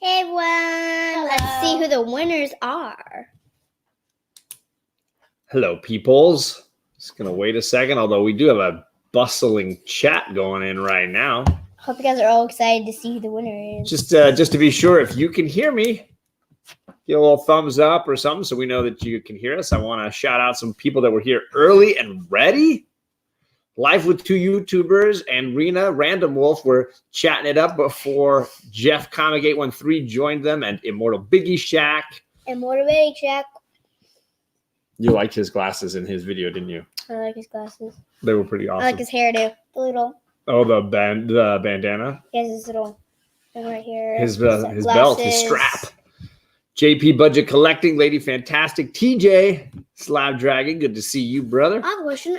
Hey everyone, let's see who the winners are. Hello, peoples. Just gonna wait a second, although we do have a bustling chat going in right now. Hope you guys are all excited to see who the winner is. Just to be sure, if you can hear me, give a little thumbs up or something so we know that you can hear us. I want to shout out some people that were here early and ready. Live with two YouTubers and Rena Random Wolf were chatting it up before Jeff Comic 813 joined them and Immortal Biggie Shack. Immortal Biggie Shack. You liked his glasses in his video, didn't you? I like his glasses. They were pretty awesome. I like his hairdo. The little. Oh, the bandana. He has his little thing right here. His belt, his strap. JP Budget Collecting, Lady Fantastic, TJ Slab Dragon. Good to see you, brother. I have a question.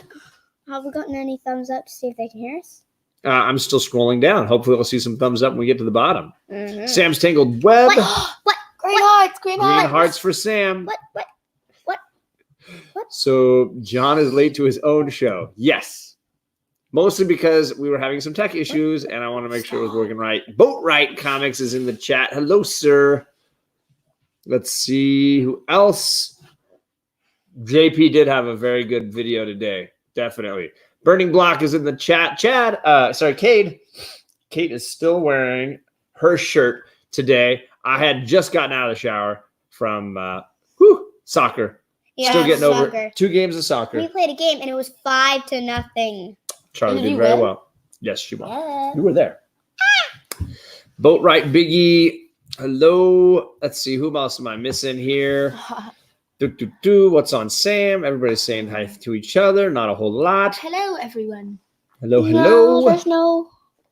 Have we gotten any thumbs up to see if they can hear us? I'm still scrolling down. Hopefully, we'll see some thumbs up when we get to the bottom. Mm-hmm. Sam's Tangled Web. What? Green hearts. Green hearts for Sam. What? So John is late to his own show. Yes. Mostly because we were having some tech issues, and I want to make sure it was working right. Boatwright Comics is in the chat. Hello, sir. Let's see who else. JP did have a very good video today. Definitely. Burning Block is in the chat. Cade. Kate is still wearing her shirt today. I had just gotten out of the shower from soccer. Yeah, Still getting soccer. over 2 games of soccer. We played a game and it was 5-0. Charlie Did did you very win? well. Yes, she won. Yeah. You were there. Boatwright Biggie. Hello. Let's see. Who else am I missing here? What's on Sam? Everybody's saying hi to each other. Not a whole lot. Hello, everyone. Hello. No, there's no.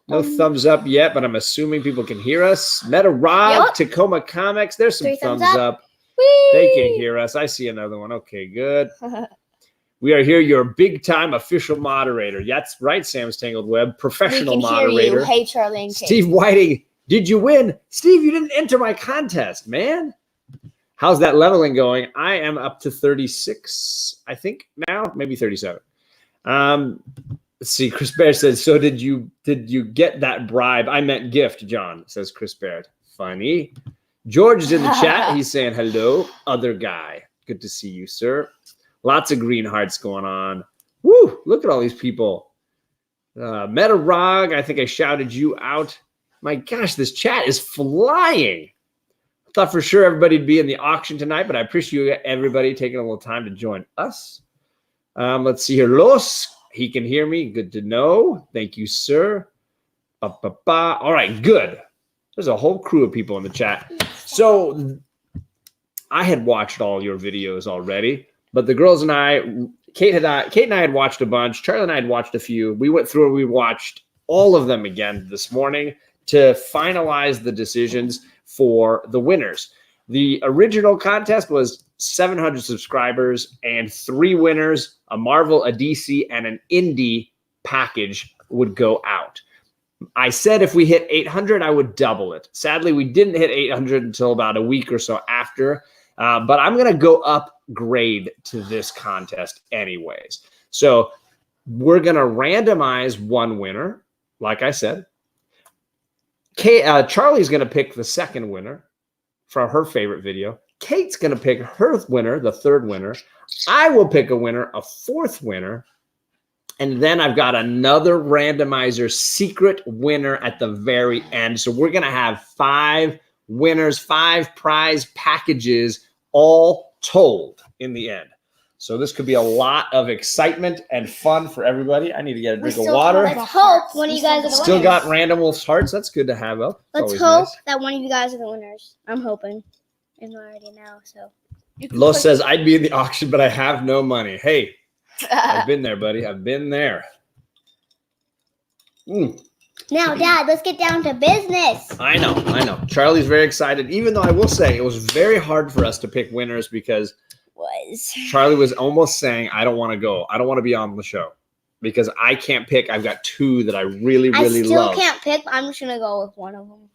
No thumbs up yet, but I'm assuming people can hear us. Meta Rob, Yep. Tacoma Comics. There's some 3 thumbs thumbs up. Whee! They can hear us. I see another one. Okay, good. We are here, your big time official moderator. That's right, Sam's Tangled Web, professional we can moderator. Hear you. Hey, Charlie and Kate. Steve Whiting, did you win? Steve, you didn't enter my contest, man. How's that leveling going? I am up to 36, I think now, maybe 37. Let's see. Chris Baird says, so did you get that bribe? I meant gift, John, says Chris Baird. Funny. George is in the chat. He's saying hello, other guy. Good to see you, sir. Lots of green hearts going on. Woo! Look at all these people. Meta Rog, I think I shouted you out. My gosh, this chat is flying. I thought for sure everybody'd be in the auction tonight, but I appreciate everybody taking a little time to join us. Let's see here. Los, he can hear me. Good to know. Thank you, sir. All right, good. There's a whole crew of people in the chat. So I had watched all your videos already, but the girls and I, Kate and I had watched a bunch. Charlie and I had watched a few. We went through and we watched all of them again this morning to finalize the decisions for the winners. The original contest was 700 subscribers and 3 winners, a Marvel, a DC, and an Indie package would go out. I said if we hit 800, I would double it. Sadly, we didn't hit 800 until about a week or so after, but I'm going to go upgrade to this contest anyways. So we're going to randomize one winner, like I said. Charlie's going to pick the second winner for her favorite video. Kate's going to pick her winner, the third winner. I will pick a winner, a fourth winner. And then I've got another randomizer secret winner at the very end. So we're going to have 5 winners, 5 prize packages all told in the end. So this could be a lot of excitement and fun for everybody. I need to get a drink of water. Let's hope one of you guys are the winners. Still got Random Wolf's hearts. That's good to have up. Let's hope that one of you guys are the winners. I'm hoping. I'm already now, so. Los says, I'd be in the auction, but I have no money. Hey, I've been there, buddy. I've been there. Now, Dad, let's get down to business. I know. Charlie's very excited, even though I will say it was very hard for us to pick winners because Charlie was almost saying, I don't want to go. I don't want to be on the show because I can't pick. I've got 2 that I really love. I still can't pick, but I'm just going to go with one of them.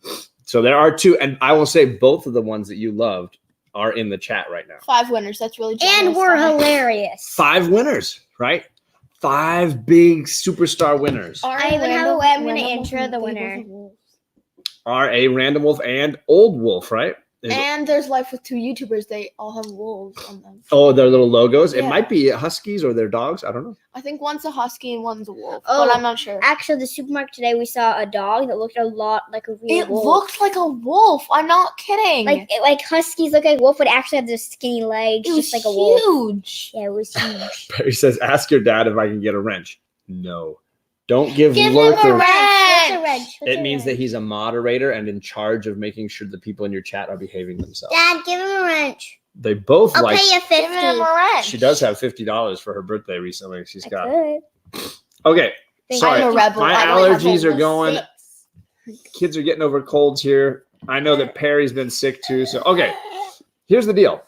So there are 2, and I will say both of the ones that you loved are in the chat right now. 5 winners. That's really generous. And we're hilarious. 5 winners, right? 5 big superstar winners. I even have a way I'm going to intro the winner. are a Random Wolf and Old Wolf, right? And there's Life with Two YouTubers. They all have wolves on them. Oh, their little logos. It Yeah. might be huskies or their dogs. I don't know. I think one's a husky and one's a wolf, Oh. but I'm not sure. Actually, the supermarket today we saw a dog that looked a lot like a real It wolf. looked like a wolf. I'm not kidding. like huskies look like wolf, but actually have those skinny legs, it was just like a wolf. huge. Yeah, it was huge. Perry says, ask your dad if I can get a wrench. No. Don't give Give him Lurker. a wrench. What's a wrench? What's It a means that wrench? he's a moderator and in charge of making sure the people in your chat are behaving themselves. Dad, give him a wrench. They both I'll like. pay you Give him a 50. wrench. She does have $50 for her birthday recently. She's I got. could. Okay. Thank Sorry. I'm a rebel. My I only have allergies are almost going. 6. Kids are getting over colds here. I know that Perry's been sick too. So, okay. Here's the deal.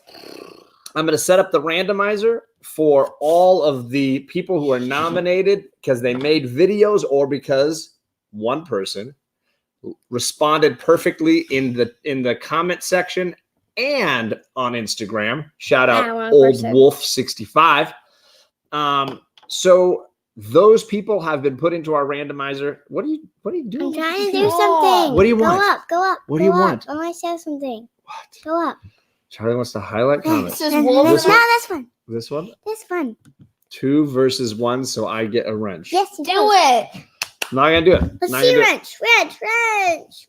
I'm going to set up the randomizer for all of the people who are nominated because they made videos or because one person responded perfectly in the comment section and on Instagram. Shout out one Old person. Wolf 65. So those people have been put into our randomizer. What are you I'm doing? trying to do Yeah. something. What do you Go want? up, go up. What do you go up. want? I want to say something. What? Go up. Charlie wants to highlight It comments. says No, wolf. This and one? this one. This one? This one. 2 versus 1, so I get a wrench. Yes, Do it. I'm not gonna do it. Let's Not see gonna do it. wrench.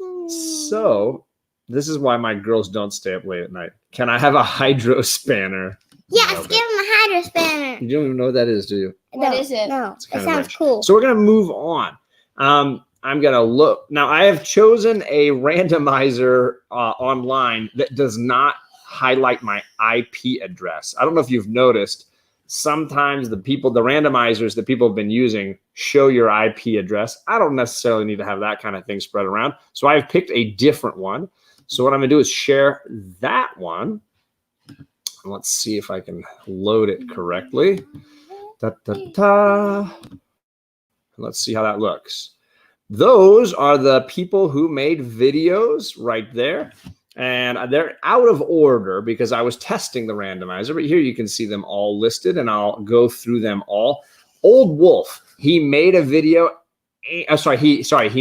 So this is why my girls don't stay up late at night. Can I have a hydro spanner? Yes, Nailed give it. him a hydro spanner. You don't even know what that is, do you? What No, is it? No, It's it kind of sounds wrench. cool. So we're gonna move on. I'm gonna look now. I have chosen a randomizer online that does not highlight my IP address. I don't know if you've noticed. Sometimes the randomizers that people have been using show your IP address. I don't necessarily need to have that kind of thing spread around. So I've picked a different one. So what I'm gonna do is share that one. Let's see if I can load it correctly. Da, da, da. Let's see how that looks. Those are the people who made videos right there. And they're out of order because I was testing the randomizer. But here you can see them all listed, and I'll go through them all. Old Wolf, he made a video. He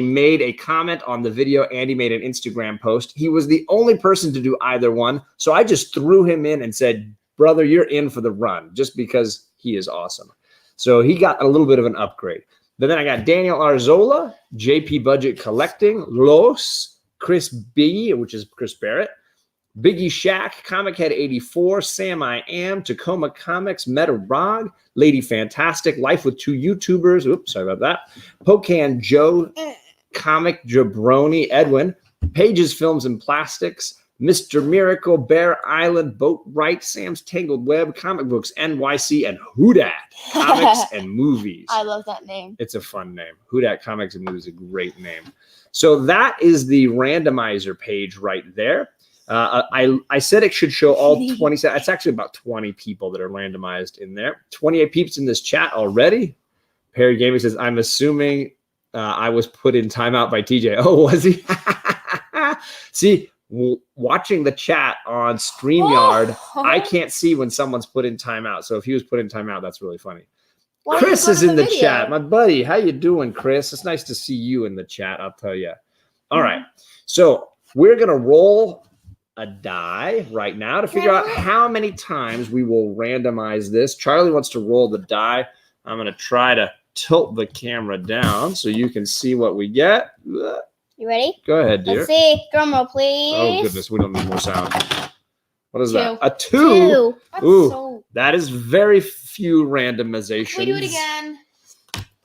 made a comment on the video and he made an Instagram post. He was the only person to do either one. So I just threw him in and said, brother, you're in for the run just because he is awesome. So he got a little bit of an upgrade. But then I got Daniel Arzola, JP Budget Collecting, Los, Chris B, which is Chris Barrett, Biggie Shack, Comic Head 84, Sam I Am, Tacoma Comics, Meta Rod, Lady Fantastic, Life with Two YouTubers, oops, sorry about that, Pocan Joe, Comic Jabroni, Edwin, Pages Films and Plastics, Mr. Miracle, Bear Island, Boat Right, Sam's Tangled Web, Comic Books NYC, and Whodat Comics and Movies. I love that name. It's a fun name. Whodat Comics and Movies is a great name. So that is the randomizer page right there. I said it should show all 27. It's actually about 20 people that are randomized in there. 28 peeps in this chat already. Perry Gaming says, I'm assuming I was put in timeout by TJ. Oh, was he? See, watching the chat on StreamYard, I can't see when someone's put in timeout. So if he was put in timeout, that's really funny. Why don't you Chris go is to in the video? chat. My buddy, how you doing, Chris? It's nice to see you in the chat, I'll tell you. All right. So we're going to roll a die right now to figure out how many times we will randomize this. Charlie wants to roll the die. I'm going to try to tilt the camera down so you can see what we get. You ready? Go ahead, dear. Let's see. Drum roll, please. Oh, goodness. We don't need more sound. What is that? Two. A 2? Two. That's Ooh. so. That is very few randomizations. Can we do it again?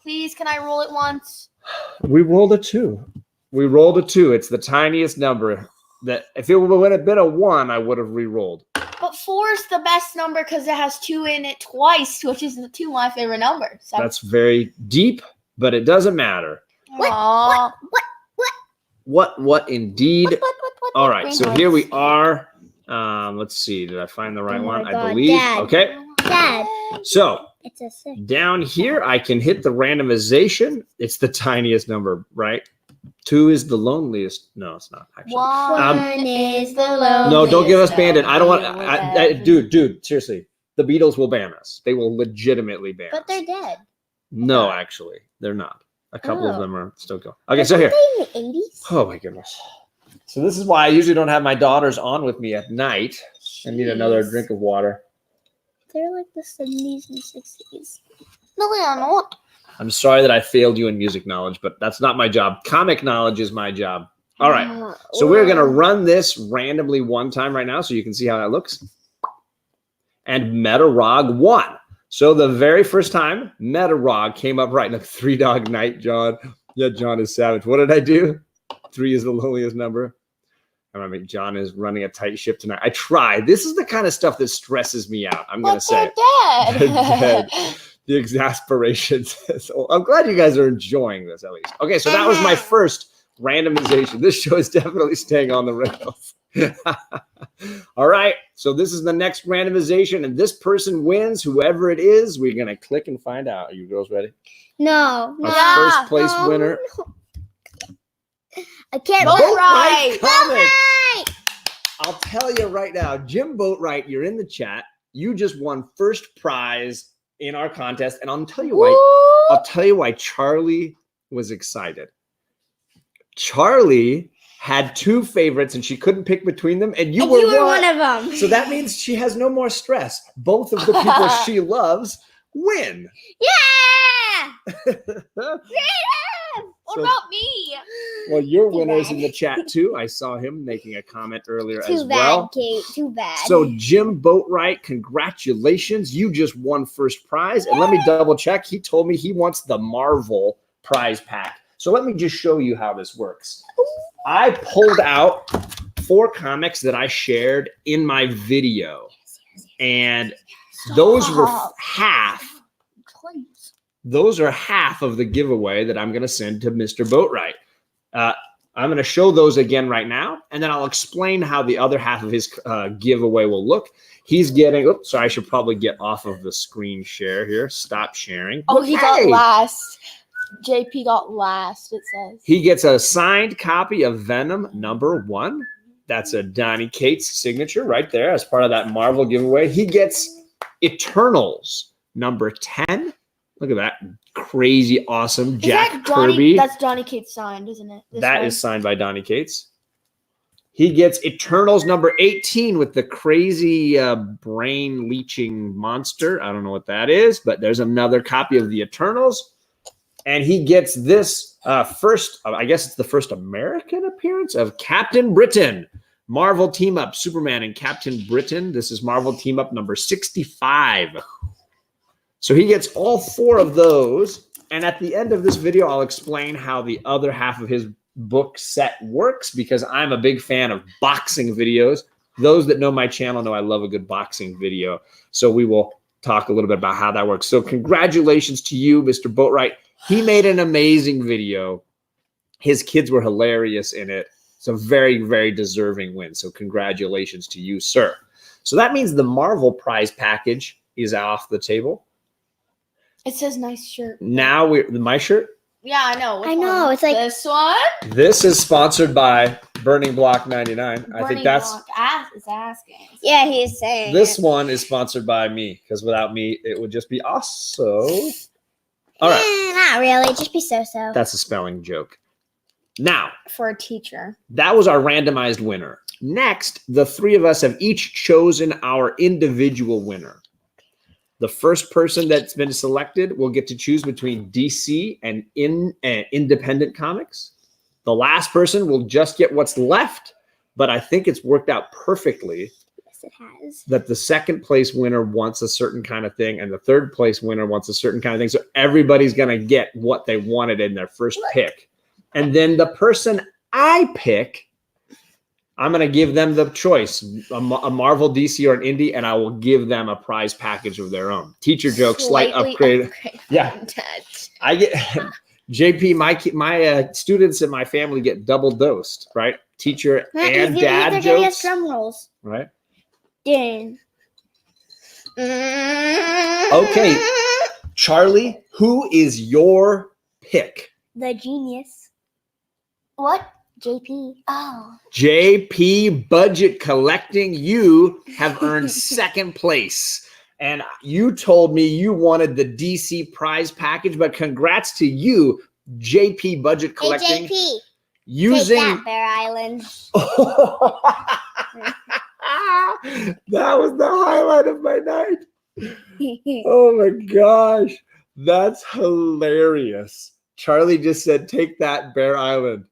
Please, can I roll it once? We rolled a 2. We rolled a 2. It's the tiniest number. That if it would have been a 1, I would have re-rolled. But 4 is the best number because it has 2 in it twice, which is the 2 my favorite number. So. That's very deep, but it doesn't matter. Aw. What indeed? What? All right, Green so hearts. here we are. Let's see. Did I find the right Oh my one? I God, believe. Dad. Okay. Dad, So it's a 6. down here, I can hit the randomization. It's the tiniest number, right? 2 is the loneliest. No, it's not actually. One is the loneliest. No, don't give us Loneliest Bandit. I don't want. ever. Dude, seriously. The Beatles will ban us. They will legitimately ban But us. they're dead. No, actually, they're not. A couple of Oh. them are still going. Okay, so here. Weren't they in the 80s? Oh my goodness. So this is why I usually don't have my daughters on with me at night. I need another Jeez. drink of water. They're like the 70s and 60s. No, they are not. I'm sorry that I failed you in music knowledge, but that's not my job. Comic knowledge is my job. All right. So we're going to run this randomly one time right now so you can see how that looks. And Metarog won. So the very first time, Metarog came up right in a 3-dog night, John. Yeah, John is savage. What did I do? 3 is the loneliest number. I mean, John is running a tight ship tonight. I try. This is the kind of stuff that stresses me out. I'm going to say But They're they're dead. the exasperation. So I'm glad you guys are enjoying this at least. Okay, so that was my first randomization. This show is definitely staying on the rails. All right, so this is the next randomization, and this person wins. Whoever it is, we're gonna click and find out. Are you girls ready? No, no. Our first place no, winner. I can't. Boat Boatwright Ride. Comics. Boatwright! I'll tell you right now, Jim Boatwright, you're in the chat. You just won first prize in our contest, and I'll tell you why. Woo! I'll tell you why Charlie was excited. Charlie had 2 favorites, and she couldn't pick between them, and you And were, you were one. one of them. So that means she has no more stress. Both of the people she loves win. Yeah! What So- about me? Well, your Too winner's bad. in the chat too. I saw him making a comment earlier as Too bad, well. Kate. Too bad. So Jim Boatwright, congratulations. You just won first prize. And let me double check. He told me he wants the Marvel prize pack. So let me just show you how this works. I pulled out 4 comics that I shared in my video. And those were Stop. half. Please. Those are half of the giveaway that I'm going to send to Mr. Boatwright. I'm going to show those again right now, and then I'll explain how the other half of his giveaway will look. He's getting, oops, sorry, I should probably get off of the screen share here. Stop sharing. Oh, he got Hey! last. JP got last, it says. He gets a signed copy of Venom #1. That's a Donnie Cates signature right there as part of that Marvel giveaway. He gets Eternals #10. Look at that crazy, awesome Jack Is that Johnny, Kirby. That's Johnny Cates signed, isn't it? This That one? is signed by Donnie Cates. He gets Eternals #18 with the crazy brain leeching monster. I don't know what that is, but there's another copy of the Eternals. And he gets this first, I guess it's the first American appearance of Captain Britain. Marvel Team Up, Superman and Captain Britain. This is Marvel Team Up #65. So he gets all 4 of those. And at the end of this video, I'll explain how the other half of his book set works because I'm a big fan of boxing videos. Those that know my channel know I love a good boxing video. So we will talk a little bit about how that works. So congratulations to you, Mr. Boatwright. He made an amazing video. His kids were hilarious in it. It's a very, very deserving win. So congratulations to you, sir. So that means the Marvel prize package is off the table. It says nice shirt. Now my shirt. Yeah, I know. Which I know, one? it's like- this one. This is sponsored by Burning Block 99. I think Burning that's Rock is asking. Yeah, he's saying. this it. one is sponsored by me because without me, it would just be also. All right, Not really. Just be so-so. that's a spelling joke. Now, For a teacher. that was our randomized winner. Next, the 3 of us have each chosen our individual winner. The first person that's been selected will get to choose between DC and independent comics. The last person will just get what's left, but I think it's worked out perfectly Yes, it has. that the second place winner wants a certain kind of thing and the third place winner wants a certain kind of thing. So everybody's going to get what they wanted in their first pick. And then the person I pick, I'm going to give them the choice, a Marvel, DC, or an indie, and I will give them a prize package of their own. Teacher joke, slight Slightly upgrade. Yeah. content. I get JP. My students in my family get double dosed, right? Teacher and dad They're giving us jokes, drum rolls. right? Ding. Okay, Charlie, who is your pick? The genius. What? JP. Oh. JP Budget Collecting, you have earned second place. And you told me you wanted the DC prize package, but congrats to you. JP Budget Hey, Collecting JP. using. Take that, Bear Island. That was the highlight of my night. Oh my gosh, that's hilarious. Charlie just said, take that, Bear Island.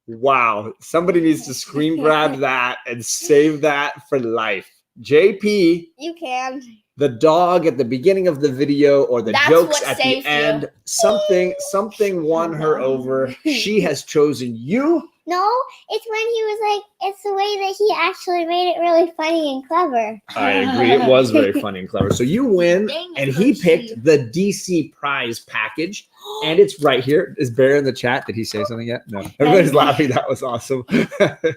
Wow, somebody needs to screen grab that and save that for life. JP, You can. the dog at the beginning of the video or the That's jokes what at the saved you. end, something won her over. She has chosen you. No, it's when he was like, it's the way that he actually made it really funny and clever. I agree. It was very funny and clever. So you win, Dang, and he Hershey. picked the DC prize package, and it's right here. Is Bear in the chat? Did he say something yet? No. Everybody's laughing. That was awesome. Bear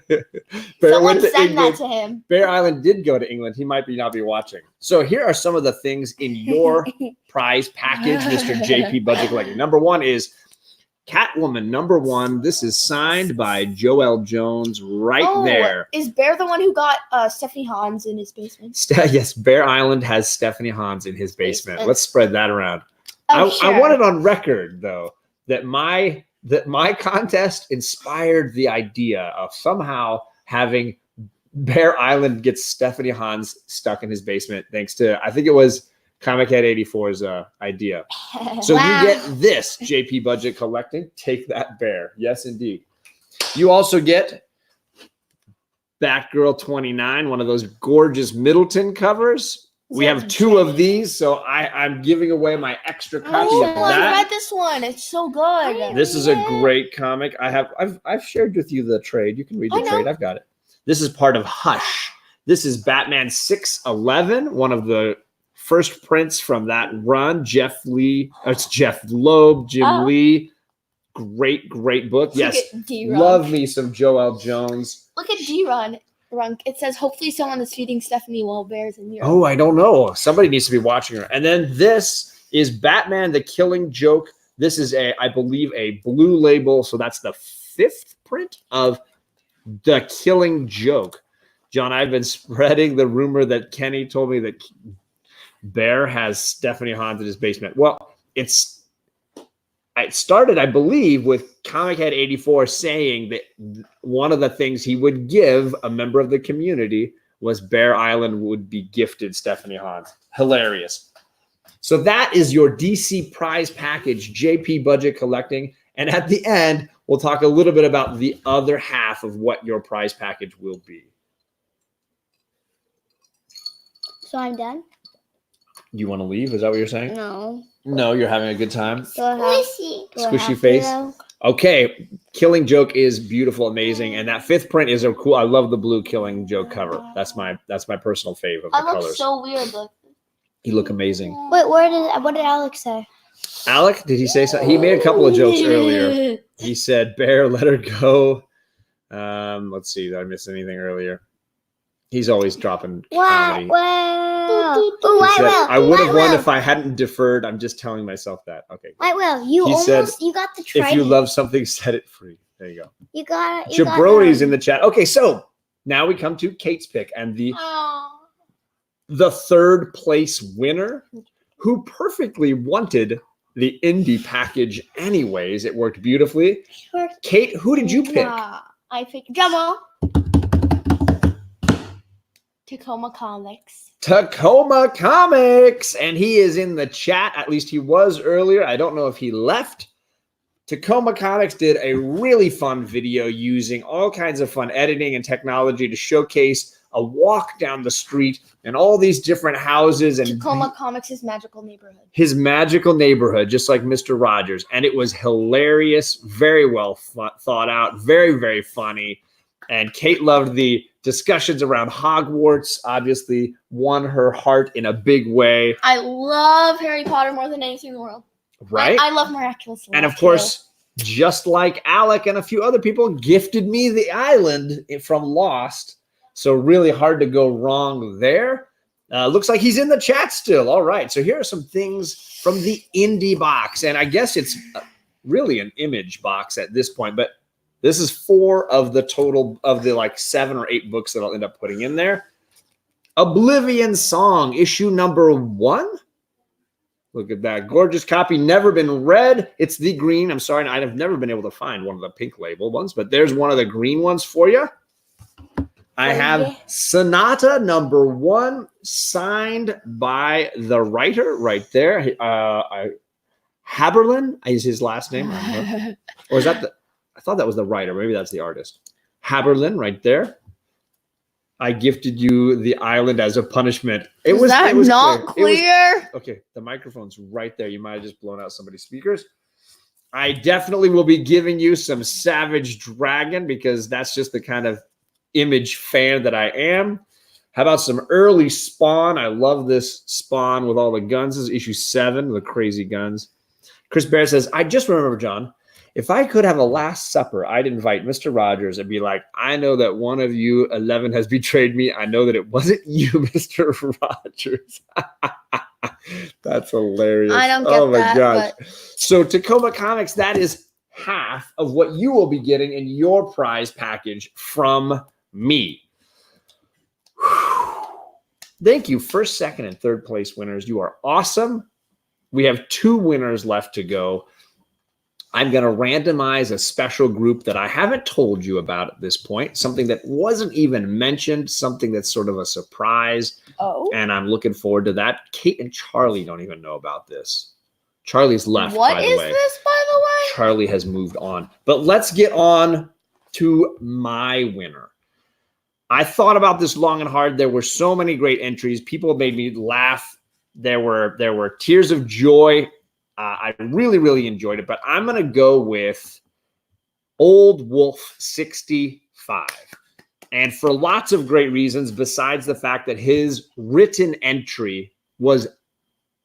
Someone went to send that England. to him. Bear Island did go to England. He might not be watching. So here are some of the things in your prize package, Mr. JP Budget Collecting. Number one is Catwoman #1. This is signed by Joel Jones right there. Is Bear the one who got Stephanie Hans in his basement? Yes, Bear Island has Stephanie Hans in his basement. Basement. Let's spread that around. Oh, I want it on record though that my contest inspired the idea of somehow having Bear Island get Stephanie Hans stuck in his basement, thanks to, I think it was Comic Head 84's idea. So Wow. you get this, JP Budget Collecting. Take that, Bear. Yes, indeed. You also get Batgirl 29, one of those gorgeous Middleton covers. We have 2 of these, so I'm giving away my extra copy Oh, of I that. read this one. It's so good. This is a great comic. I've shared with you the trade. You can read the I know. trade. I've got it. This is part of Hush. This is Batman 611, one of the first prints from that run. Jeff Loeb, Jim Oh. Lee. Great book. Yes. Look at D-Run. Love me some Joel Jones. Look at D-Run. It says, hopefully someone is feeding Stephanie while Bear's in Europe. Oh, I don't know. Somebody needs to be watching her. And then this is Batman the Killing Joke. This is I believe a blue label. So that's the 5th print of The Killing Joke. John, I've been spreading the rumor that Kenny told me that Bear has Stephanie Hans in his basement. Well, it started, I believe, with Comic Head 84 saying that one of the things he would give a member of the community was Bear Island would be gifted Stephanie Hans. Hilarious. So that is your DC prize package, JP Budget Collecting. And at the end, we'll talk a little bit about the other half of what your prize package will be. So I'm done? You want to leave? Is that what you're saying? No. No, you're having a good time. Do I have, Squishy. do I Squishy have to, face. though? Okay, Killing Joke is beautiful, amazing, and that 5th print is a cool. I love the blue Killing Joke cover. That's my personal fave of the I look colors. so weird. Look. You look amazing. Wait, what did Alex say? Alec, did he say something? He made a couple of jokes earlier. He said, "Bear, let her go." Let's see. Did I miss anything earlier? He's always dropping comedy. Well, Ooh, ooh, He I said, will. I would have won will. if I hadn't deferred. I'm just telling myself that. Okay. I will. You He almost said, you got the If trident. you love something, set it free. There you go. you got Jabroni's in the chat. Okay, so now we come to Kate's pick and the Oh. 3rd place winner who perfectly wanted the indie package anyways. It worked beautifully. Kate, who did you pick? I picked Drumroll. Tacoma Comics. Tacoma Comics, and he is in the chat. At least he was earlier. I don't know if he left. Tacoma Comics did a really fun video using all kinds of fun editing and technology to showcase a walk down the street and all these different houses and Tacoma Comics' magical neighborhood. his magical neighborhood, just like Mr. Rogers. And it was hilarious, very well thought out, very, very funny. And Kate loved the discussions around Hogwarts, obviously won her heart in a big way, I love Harry Potter more than anything in the world. right? I love Miraculous And Law, of course, just like Alec and a few other people, gifted me the island from Lost. So really hard to go wrong there. Looks like he's in the chat still. All right. So here are some things from the indie box. And I guess it's really an image box at this point. But this is 4 of the total of the like 7 or 8 books that I'll end up putting in there. Oblivion Song, issue number 1. Look at that. Gorgeous copy. Never been read. It's the green. I'm sorry. I've never been able to find one of the pink label ones, but there's one of the green ones for you. I have Sonata #1 signed by the writer right there. Haberlin is his last name. Or is that I thought that was the writer. Maybe that's the artist. Haberlin right there. I gifted you the island as a punishment. It was not clear? Okay, the microphone's right there. You might have just blown out somebody's speakers. I definitely will be giving you some Savage Dragon because that's just the kind of Image fan that I am. How about some early Spawn? I love this Spawn with all the guns. This is issue 7, the crazy guns. Chris Bear says, I just remember, John, if I could have a Last Supper, I'd invite Mr. Rogers and be like, I know that one of you 11 has betrayed me. I know that it wasn't you, Mr. Rogers. That's hilarious. I don't get that. Gosh. But... So Tacoma Comics, that is half of what you will be getting in your prize package from me. Thank you. First, second, and third place winners. You are awesome. We have 2 winners left to go. I'm going to randomize a special group that I haven't told you about at this point, something that wasn't even mentioned, something that's sort of a surprise. Oh. And I'm looking forward to that. Kate and Charlie don't even know about this. Charlie's left, What by the is way. this, by the way? Charlie has moved on. But let's get on to my winner. I thought about this long and hard. There were so many great entries. People made me laugh. There were tears of joy. I really, really enjoyed it. But I'm going to go with Old Wolf 65. And for lots of great reasons, besides the fact that his written entry was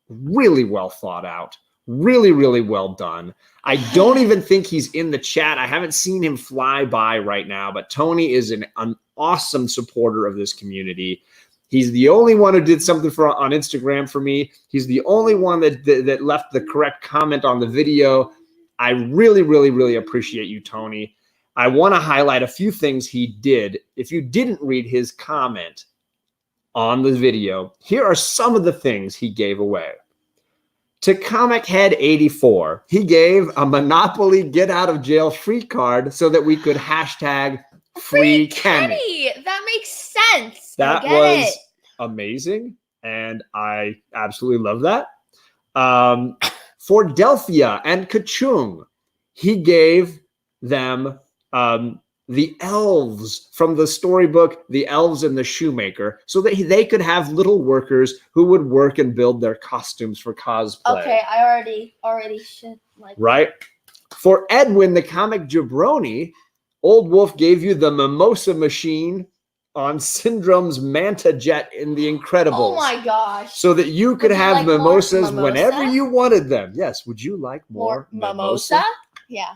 really well thought out, really, really well done. I don't even think he's in the chat. I haven't seen him fly by right now, but Tony is an awesome supporter of this community. He's the only one who did something on Instagram for me. He's the only one that left the correct comment on the video. I really, really, really appreciate you, Tony. I want to highlight a few things he did. If you didn't read his comment on the video, here are some of the things he gave away. To Comic Head 84, he gave a Monopoly get out of jail free card so that we could hashtag free Kenny. That makes sense. That was amazing, and I absolutely love that. For Delphia and Kachung, he gave them the elves from the storybook, The Elves and the Shoemaker, so that they could have little workers who would work and build their costumes for cosplay. Okay, I already should like right. For Edwin, the comic jabroni, Old Wolf gave you the Mimosa Machine on Syndrome's Manta Jet in The Incredibles. Oh my gosh. So that you could Would you have like more mimosas mimosa? whenever you wanted them. Yes. Would you like more mimosa? Yeah.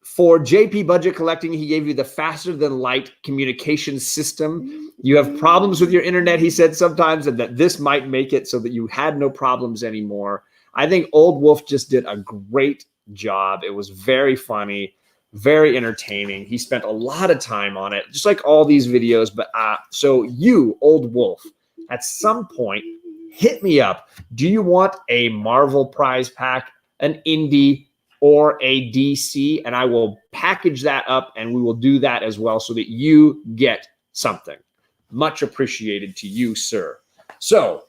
For JP Budget Collecting, he gave you the faster than light communication system. You have problems with your internet, he said sometimes, and that this might make it so that you had no problems anymore. I think Old Wolf just did a great job. It was very funny, very entertaining. He spent a lot of time on it, just like all these videos. But so you, Old Wolf, at some point, hit me up. Do you want a Marvel prize pack, an indie, or a DC? And I will package that up and we will do that as well so that you get something. Much appreciated to you, sir. So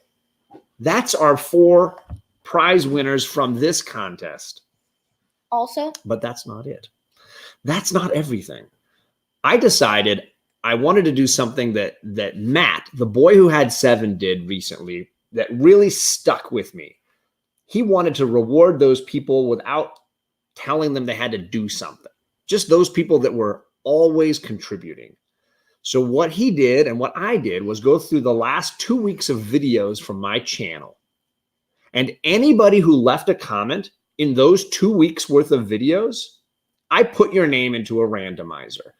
that's our 4 prize winners from this contest. Also, but that's not it. That's not everything. I decided I wanted to do something that Matt, the boy who had 7, did recently that really stuck with me. He wanted to reward those people without telling them they had to do something. Just those people that were always contributing. So what he did and what I did was go through the last 2 weeks of videos from my channel. And anybody who left a comment in those 2 weeks worth of videos, I put your name into a randomizer.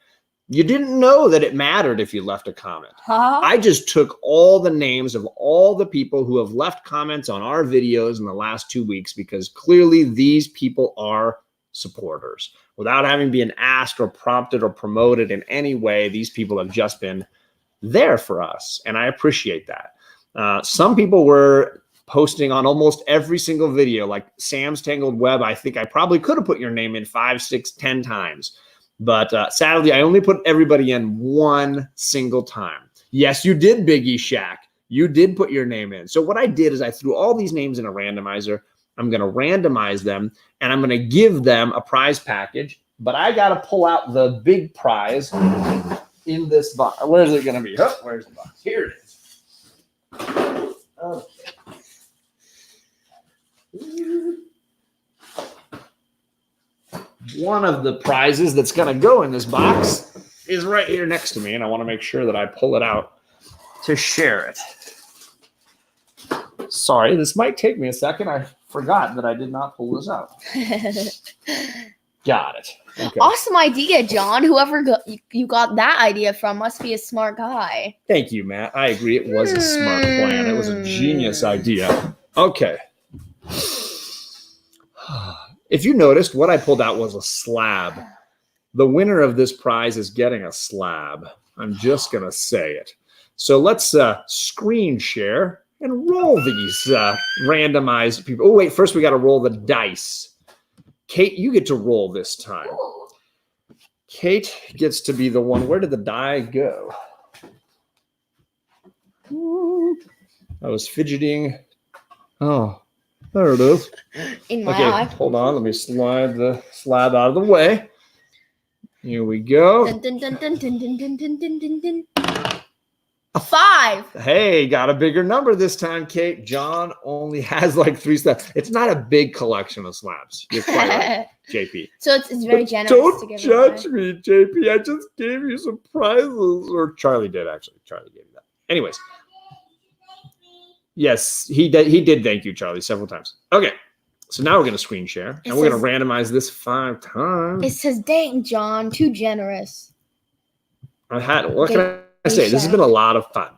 You didn't know that it mattered if you left a comment. I just took all the names of all the people who have left comments on our videos in the last 2 weeks because clearly these people are supporters. Without having been asked or prompted or promoted in any way, these people have just been there for us, and I appreciate that. Some people were posting on almost every single video, like Sam's Tangled Web. I think I probably could have put your name in 5, 6, 10 times. But sadly, I only put everybody in one single time. Yes, you did, Biggie Shaq. You did put your name in. So what I did is I threw all these names in a randomizer. I'm going to randomize them, and I'm going to give them a prize package. But I got to pull out the big prize in this box. Where's it going to be? Oh, where's the box? Here it is. Okay. One of the prizes that's going to go in this box is right here next to me, and I want to make sure that I pull it out to share it. Sorry, this might take me a second. I forgot that I did not pull this out. Got it. Okay. Awesome idea, John. Whoever you got that idea from must be a smart guy. Thank you, Matt. I agree. It was a smart plan. It was a genius idea. Okay. If you noticed, what I pulled out was a slab. The winner of this prize is getting a slab. I'm just going to say it. So let's screen share and roll these randomized people. Oh, wait. First, we got to roll the dice. Kate, you get to roll this time. Kate gets to be the one. Where did the die go? I was fidgeting. Oh, there it is. In my Okay, eye. hold on. Let me slide the slab out of the way. Here we go. Dun, dun, dun, dun, dun, dun, dun, dun, dun, dun, dun. A 5. Hey, got a bigger number this time, Kate. John only has like 3 slabs. It's not a big collection of slabs. You're quite right, JP. So it's very generous to Don't give judge away. me, JP. I just gave you some prizes. Or Charlie did, actually. Charlie gave you that. Anyways. Yes, he did thank you, Charlie, several times. Okay. So now we're going to screen share. And we're going to randomize this 5 times. It says, dang, John, too generous. What can I say? This has been a lot of fun.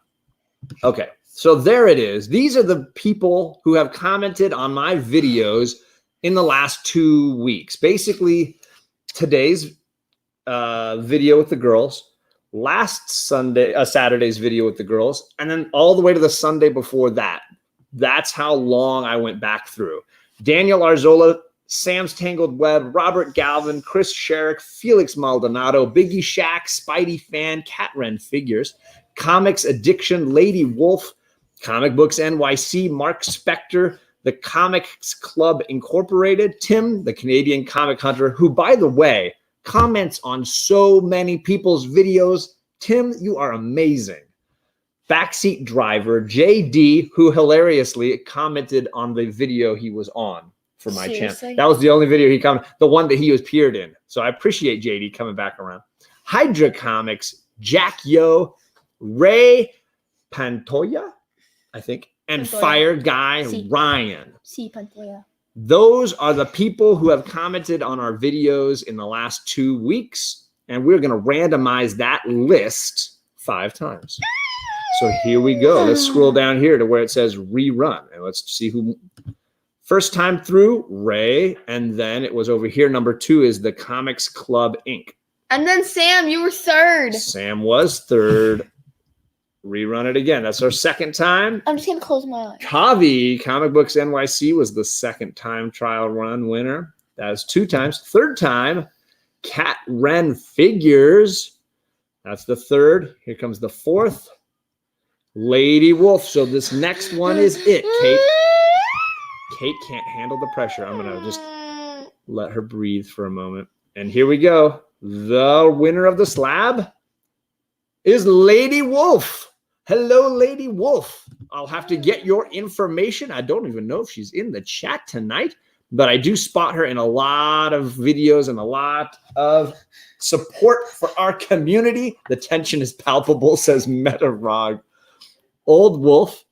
Okay. So there it is. These are the people who have commented on my videos in the last 2 weeks. Basically, today's video with the girls, last Saturday's video with the girls, and then all the way to the Sunday before that. That's how long I went back through. Daniel Arzola, Sam's Tangled Web, Robert Galvin, Chris Sherrick, Felix Maldonado, Biggie Shaq, Spidey Fan, Cat Ren Figures, Comics Addiction, Lady Wolf, Comic Books NYC, Mark Spector, the Comics Club Incorporated, Tim, the Canadian Comic Hunter, who, by the way, comments on so many people's videos. Tim, you are amazing. Backseat Driver, JD, who hilariously commented on the video he was on for my channel. That was the only video he commented, the one that he was appeared in. So I appreciate JD coming back around. Hydra Comics, Jack Yo, Ray Pantoya, I think, and Pantoya. Fire Guy Si. Ryan. See, Pantoya. Those are the people who have commented on our videos in the last 2 weeks, and we're going to randomize that list 5 times. So here we go. Let's scroll down here to where it says rerun, and let's see who. First time through, Ray, and then it was over here. Number 2 is the Comics Club Inc. And then Sam, you were 3rd. Sam was 3rd. Rerun it again. That's our 2nd time. I'm just going to close my eyes. Kavi, Comic Books NYC, was the 2nd time trial run winner. That was 2 times. 3rd time, Cat Ren Figures. That's the 3rd. Here comes the 4th. Lady Wolf. So this next one is it, Kate. Kate can't handle the pressure. I'm going to just let her breathe for a moment. And here we go. The winner of the slab is Lady Wolf. Hello, Lady Wolf. I'll have to get your information. I don't even know if she's in the chat tonight, but I do spot her in a lot of videos and a lot of support for our community. The tension is palpable, says Metarog. Old Wolf,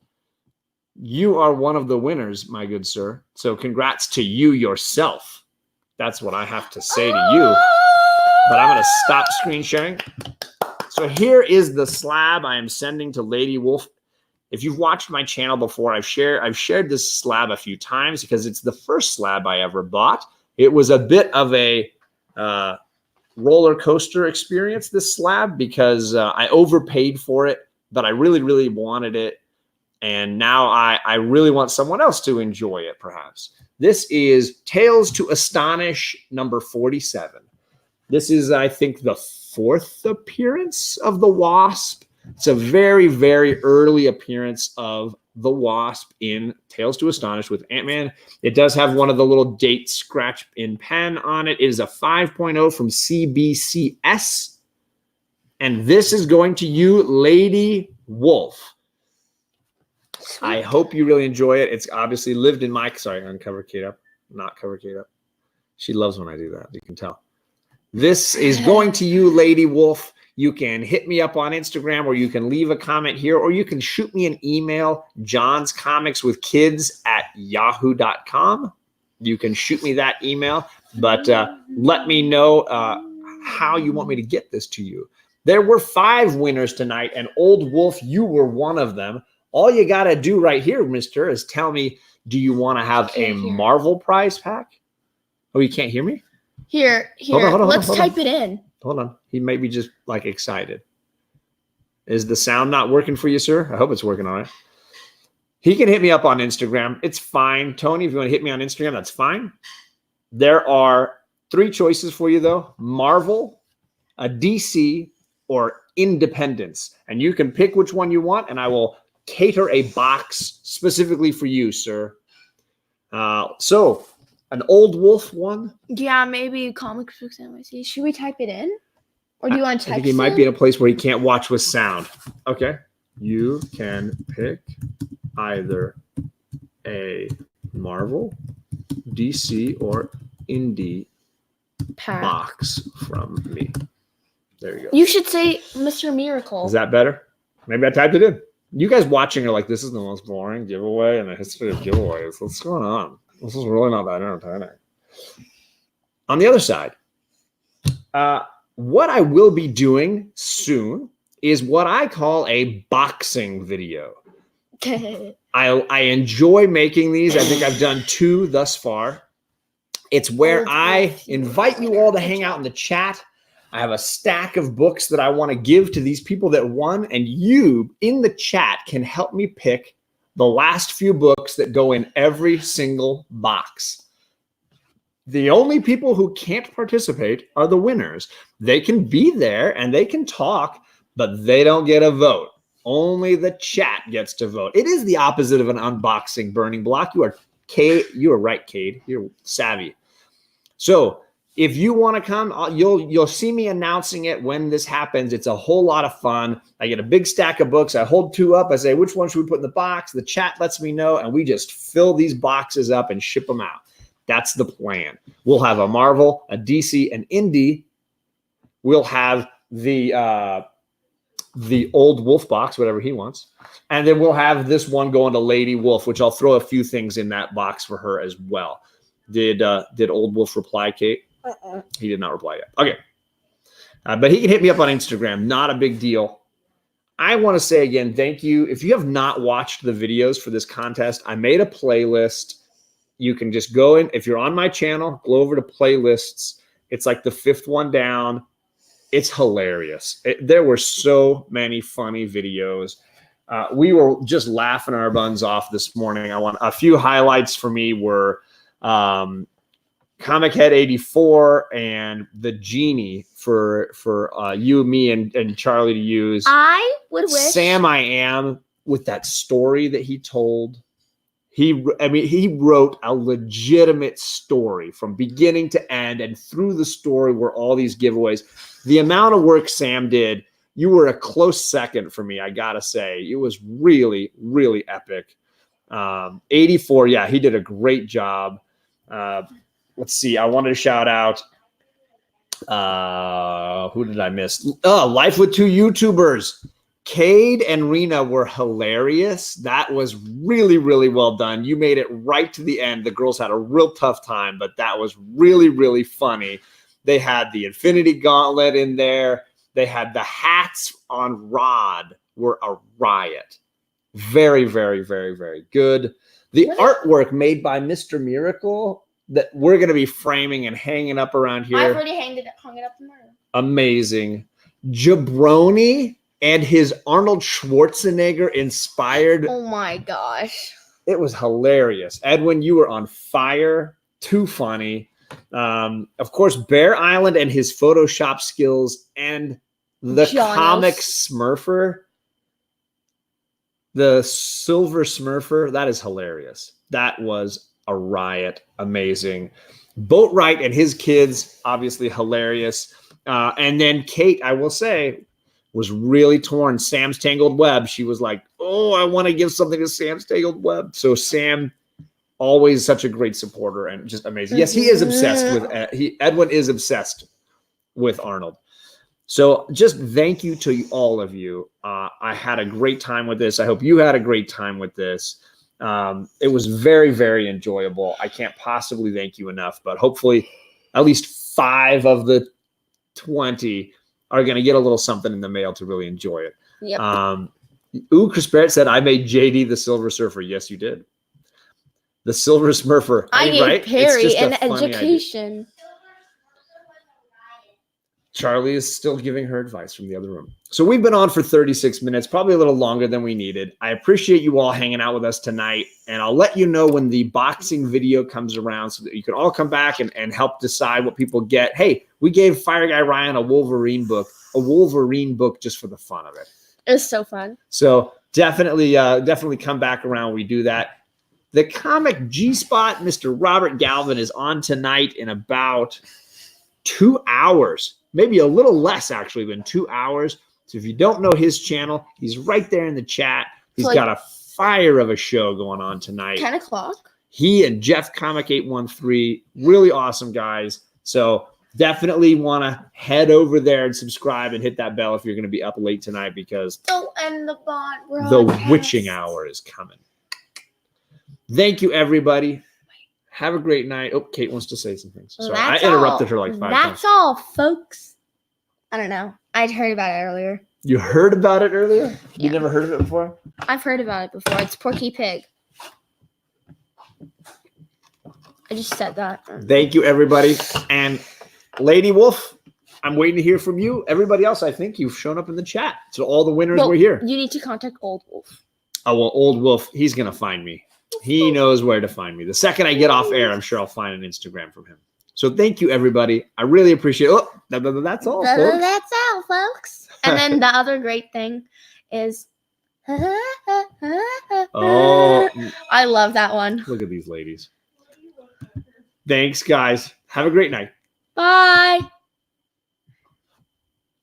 you are one of the winners, my good sir. So congrats to you yourself. That's what I have to say to you. But I'm going to stop screen sharing. So here is the slab I am sending to Lady Wolf. If you've watched my channel before, I've shared this slab a few times because it's the first slab I ever bought. It was a bit of a roller coaster experience, this slab, because I overpaid for it, but I really, really wanted it. And now I really want someone else to enjoy it, perhaps. This is Tales to Astonish number 47. This is, I think, the 4th appearance of the Wasp. It's a very, very early appearance of the Wasp in Tales to Astonish with Ant-Man. It does have one of the little date scratch in pen on it. It is a 5.0 from CBCS. And this is going to you, Lady Wolf. I hope you really enjoy it. It's obviously lived in my... Sorry, uncover Kate up. Not cover Kate up. She loves when I do that. You can tell. This is going to you, Lady Wolf. You can hit me up on Instagram, or you can leave a comment here, or you can shoot me an email, johnscomicswithkids@yahoo.com. You can shoot me that email, but let me know how you want me to get this to you. There were 5 winners tonight, and Old Wolf, you were one of them. All you got to do right here, mister, is tell me, do you want to have a Marvel prize pack? Oh, you can't hear me? Here. Hold on, Let's type it in. Hold on. He may be just like excited. Is the sound not working for you, sir? I hope it's working all right. He can hit me up on Instagram. It's fine. Tony, if you want to hit me on Instagram, that's fine. There are 3 choices for you, though. Marvel, a DC, or Independence. And you can pick which one you want, and I will cater a box specifically for you, sir. So, an Old Wolf one? Yeah, maybe Comics Books NYC. Should we type it in? Or do you want to type I think he might be in a place where he can't watch with sound. Okay. You can pick either a Marvel, DC, or Indie box from me. There you go. You should say Mr. Miracle. Is that better? Maybe I typed it in. You guys watching are like, this is the most boring giveaway in the history of giveaways. What's going on? This is really not that entertaining. On the other side, what I will be doing soon is what I call a boxing video. I enjoy making these. I think I've done 2 thus far. It's where I invite you all to hang out in the chat. I have a stack of books that I want to give to these people that won, and you in the chat can help me pick the last few books that go in every single box. The only people who can't participate are the winners. They can be there and they can talk, but they don't get a vote. Only the chat gets to vote. It is the opposite of an unboxing burning block. You are right, Cade. You're savvy. So if you want to come, you'll see me announcing it when this happens. It's a whole lot of fun. I get a big stack of books. I hold 2 up. I say, which one should we put in the box? The chat lets me know, and we just fill these boxes up and ship them out. That's the plan. We'll have a Marvel, a DC, an Indie. We'll have the Old Wolf box, whatever he wants. And then we'll have this one going to Lady Wolf, which I'll throw a few things in that box for her as well. Did Old Wolf reply, Kate? He did not reply yet. Okay. But he can hit me up on Instagram. Not a big deal. I want to say again, thank you. If you have not watched the videos for this contest, I made a playlist. You can just go in. If you're on my channel, go over to playlists. It's like the 5th one down. It's hilarious. There were so many funny videos. We were just laughing our buns off this morning. A few highlights for me were Comic Head 84 and the Genie for you, me, and Charlie to use. I would wish Sam I Am with that story that he told. He wrote a legitimate story from beginning to end, and through the story were all these giveaways. The amount of work Sam did, you were a close second for me, I gotta say. It was really, really epic. 84, yeah, he did a great job. Let's see, I wanted to shout out, who did I miss? Life with 2 YouTubers. Cade and Rena were hilarious. That was really, really well done. You made it right to the end. The girls had a real tough time, but that was really, really funny. They had the Infinity Gauntlet in there. They had the hats on Rod were a riot. Very, very, very, very good. The artwork made by Mr. Miracle that we're going to be framing and hanging up around here. I've already hung it up in my room. Amazing. Jabroni and his Arnold Schwarzenegger inspired. Oh my gosh. It was hilarious. Edwin, you were on fire. Too funny. Of course, Bear Island and his Photoshop skills, and the Jonos. comic Smurfer, the Silver Smurfer. That is hilarious. That was a riot. Amazing. Boatwright and his kids, obviously hilarious. And then Kate, I will say, was really torn. Sam's Tangled Web. She was like, oh, I want to give something to Sam's Tangled Web. So Sam, always such a great supporter and just amazing. Yes, he is obsessed with Edwin is obsessed with Arnold. So just thank you to all of you. I had a great time with this. I hope you had a great time with this. It was very, very enjoyable. I can't possibly thank you enough, but hopefully at least 5 of the 20 are going to get a little something in the mail to really enjoy it. Yep. Chris Barrett said, I made JD the Silver Surfer. Yes, you did. The Silver Smurfer. I mean, gave right? It's Perry just a an funny idea. education. Charlie is still giving her advice from the other room. So we've been on for 36 minutes, probably a little longer than we needed. I appreciate you all hanging out with us tonight. And I'll let you know when the boxing video comes around so that you can all come back and help decide what people get. Hey, we gave Fire Guy Ryan a Wolverine book just for the fun of it. It was so fun. So definitely come back around when we do that. The comic G-Spot, Mr. Robert Galvin, is on tonight in about 2 hours. Maybe a little less, actually, than 2 hours. So if you don't know his channel, he's right there in the chat. He's got a fire of a show going on tonight. 10 o'clock. He and Jeff Comic 813, really awesome guys. So definitely want to head over there and subscribe and hit that bell if you're going to be up late tonight, because Don't end the bot broadcast. the witching hour is coming. Thank you, everybody. Have a great night. Oh, Kate wants to say some things. Sorry, I interrupted her like 5 times. That's all, folks. I don't know. I'd heard about it earlier. You heard about it earlier? You Yeah. never heard of it before? I've heard about it before. It's Porky Pig. I just said that. Thank you, everybody. And Lady Wolf, I'm waiting to hear from you. Everybody else, I think you've shown up in the chat. So all the winners Well, were here. You need to contact Old Wolf. Oh, well, Old Wolf, he's going to find me. He knows where to find me. The second I get off air, I'm sure I'll find an Instagram from him. So thank you, everybody. I really appreciate it. Oh, that's all, folks. That's all, folks. And then the other great thing is... Oh, I love that one. look at these ladies. Thanks, guys. Have a great night. Bye.